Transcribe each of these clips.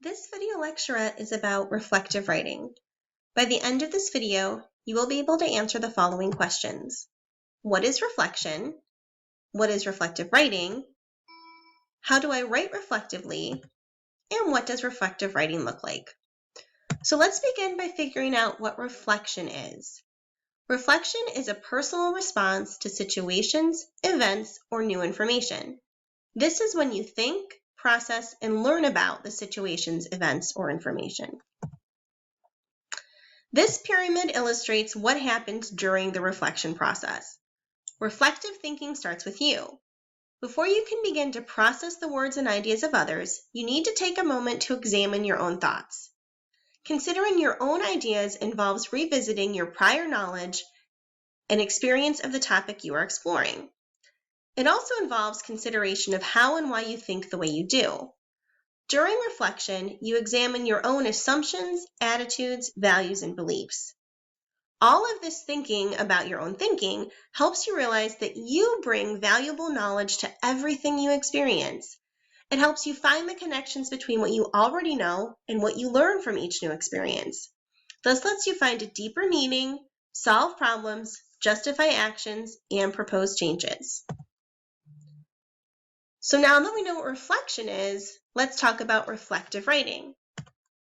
This video lecture is about reflective writing. By the end of this video, you will be able to answer the following questions. What is reflection? What is reflective writing? How do I write reflectively? And what does reflective writing look like? So let's begin by figuring out what reflection is. Reflection is a personal response to situations, events, or new information. This is when you think, process, and learn about the situations, events, or information. This pyramid illustrates what happens during the reflection process. Reflective thinking starts with you. Before you can begin to process the words and ideas of others, you need to take a moment to examine your own thoughts. Considering your own ideas involves revisiting your prior knowledge and experience of the topic you are exploring. It also involves consideration of how and why you think the way you do. During reflection, you examine your own assumptions, attitudes, values, and beliefs. All of this thinking about your own thinking helps you realize that you bring valuable knowledge to everything you experience. It helps you find the connections between what you already know and what you learn from each new experience. Thus lets you find a deeper meaning, solve problems, justify actions, and propose changes. So now that we know what reflection is, let's talk about reflective writing.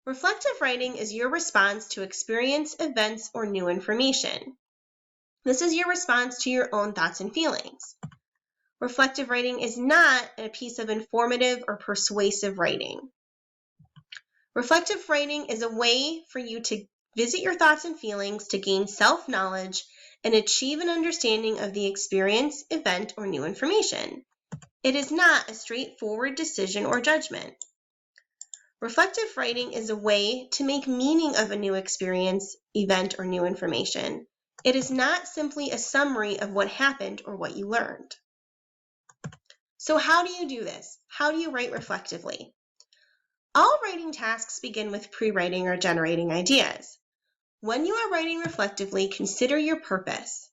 Reflective writing is your response to experience, events, or new information. This is your response to your own thoughts and feelings. Reflective writing is not a piece of informative or persuasive writing. Reflective writing is a way for you to visit your thoughts and feelings to gain self-knowledge and achieve an understanding of the experience, event, or new information. It is not a straightforward decision or judgment. Reflective writing is a way to make meaning of a new experience, event, or new information. It is not simply a summary of what happened or what you learned. So how do you do this? How do you write reflectively? All writing tasks begin with pre-writing or generating ideas. When you are writing reflectively, consider your purpose.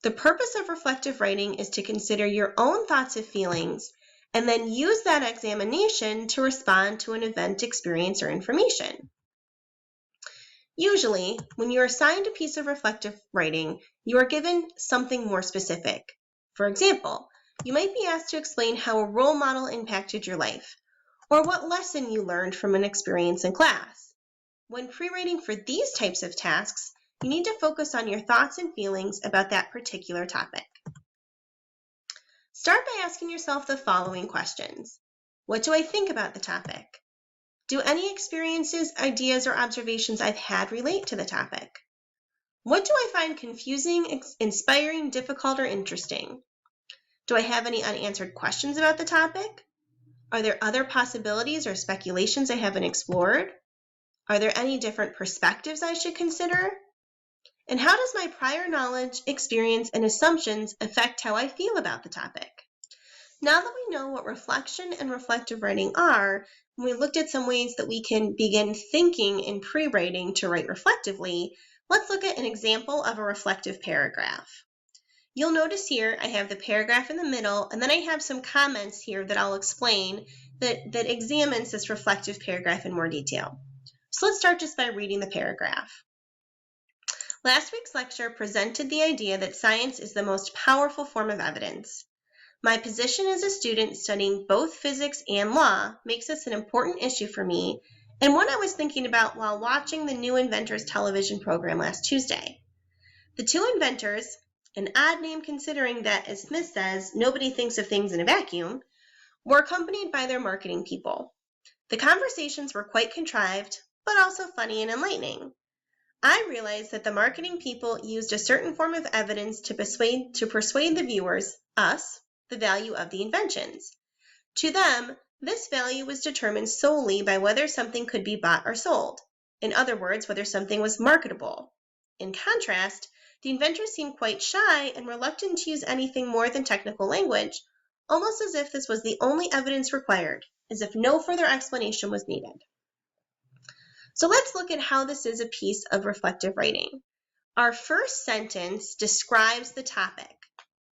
The purpose of reflective writing is to consider your own thoughts and feelings and then use that examination to respond to an event, experience, or information. Usually, when you are assigned a piece of reflective writing, you are given something more specific. For example, you might be asked to explain how a role model impacted your life, or what lesson you learned from an experience in class. When pre-writing for these types of tasks, you need to focus on your thoughts and feelings about that particular topic. Start by asking yourself the following questions. What do I think about the topic? Do any experiences, ideas, or observations I've had relate to the topic? What do I find confusing, inspiring, difficult, or interesting? Do I have any unanswered questions about the topic? Are there other possibilities or speculations I haven't explored? Are there any different perspectives I should consider? And how does my prior knowledge, experience, and assumptions affect how I feel about the topic? Now that we know what reflection and reflective writing are, and we looked at some ways that we can begin thinking in pre-writing to write reflectively, let's look at an example of a reflective paragraph. You'll notice here I have the paragraph in the middle, and then I have some comments here that I'll explain that examines this reflective paragraph in more detail. So let's start just by reading the paragraph. Last week's lecture presented the idea that science is the most powerful form of evidence. My position as a student studying both physics and law makes this an important issue for me, and one I was thinking about while watching the New Inventors television program last Tuesday. The two inventors, an odd name considering that, as Smith says, nobody thinks of things in a vacuum, were accompanied by their marketing people. The conversations were quite contrived, but also funny and enlightening. I realized that the marketing people used a certain form of evidence to persuade the viewers, us, the value of the inventions. To them, this value was determined solely by whether something could be bought or sold. In other words, whether something was marketable. In contrast, the inventors seemed quite shy and reluctant to use anything more than technical language, almost as if this was the only evidence required, as if no further explanation was needed. So let's look at how this is a piece of reflective writing. Our first sentence describes the topic.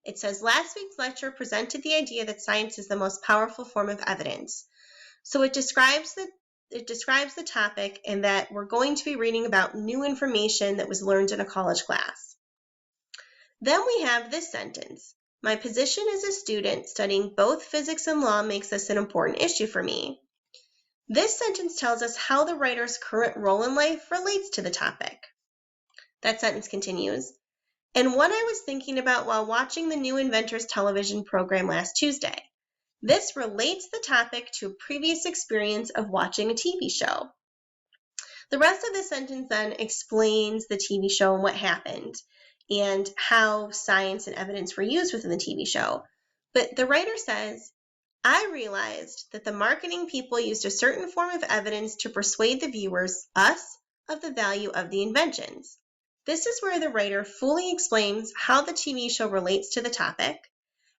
It says, last week's lecture presented the idea that science is the most powerful form of evidence. So it describes it describes the topic and that we're going to be reading about new information that was learned in a college class. Then we have this sentence. My position as a student studying both physics and law makes this an important issue for me. This sentence tells us how the writer's current role in life relates to the topic. That sentence continues. And what I was thinking about while watching the New Inventors television program last Tuesday. This relates the topic to a previous experience of watching a TV show. The rest of the sentence then explains the TV show and what happened and how science and evidence were used within the TV show. But the writer says, I realized that the marketing people used a certain form of evidence to persuade the viewers, us, of the value of the inventions. This is where the writer fully explains how the TV show relates to the topic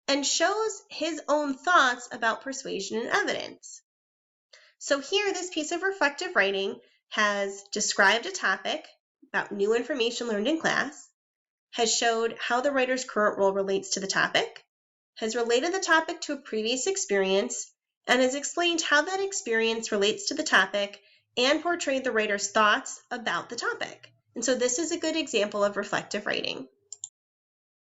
and shows his own thoughts about persuasion and evidence. So here, this piece of reflective writing has described a topic about new information learned in class, has showed how the writer's current role relates to the topic, has related the topic to a previous experience, and has explained how that experience relates to the topic and portrayed the writer's thoughts about the topic. And so this is a good example of reflective writing.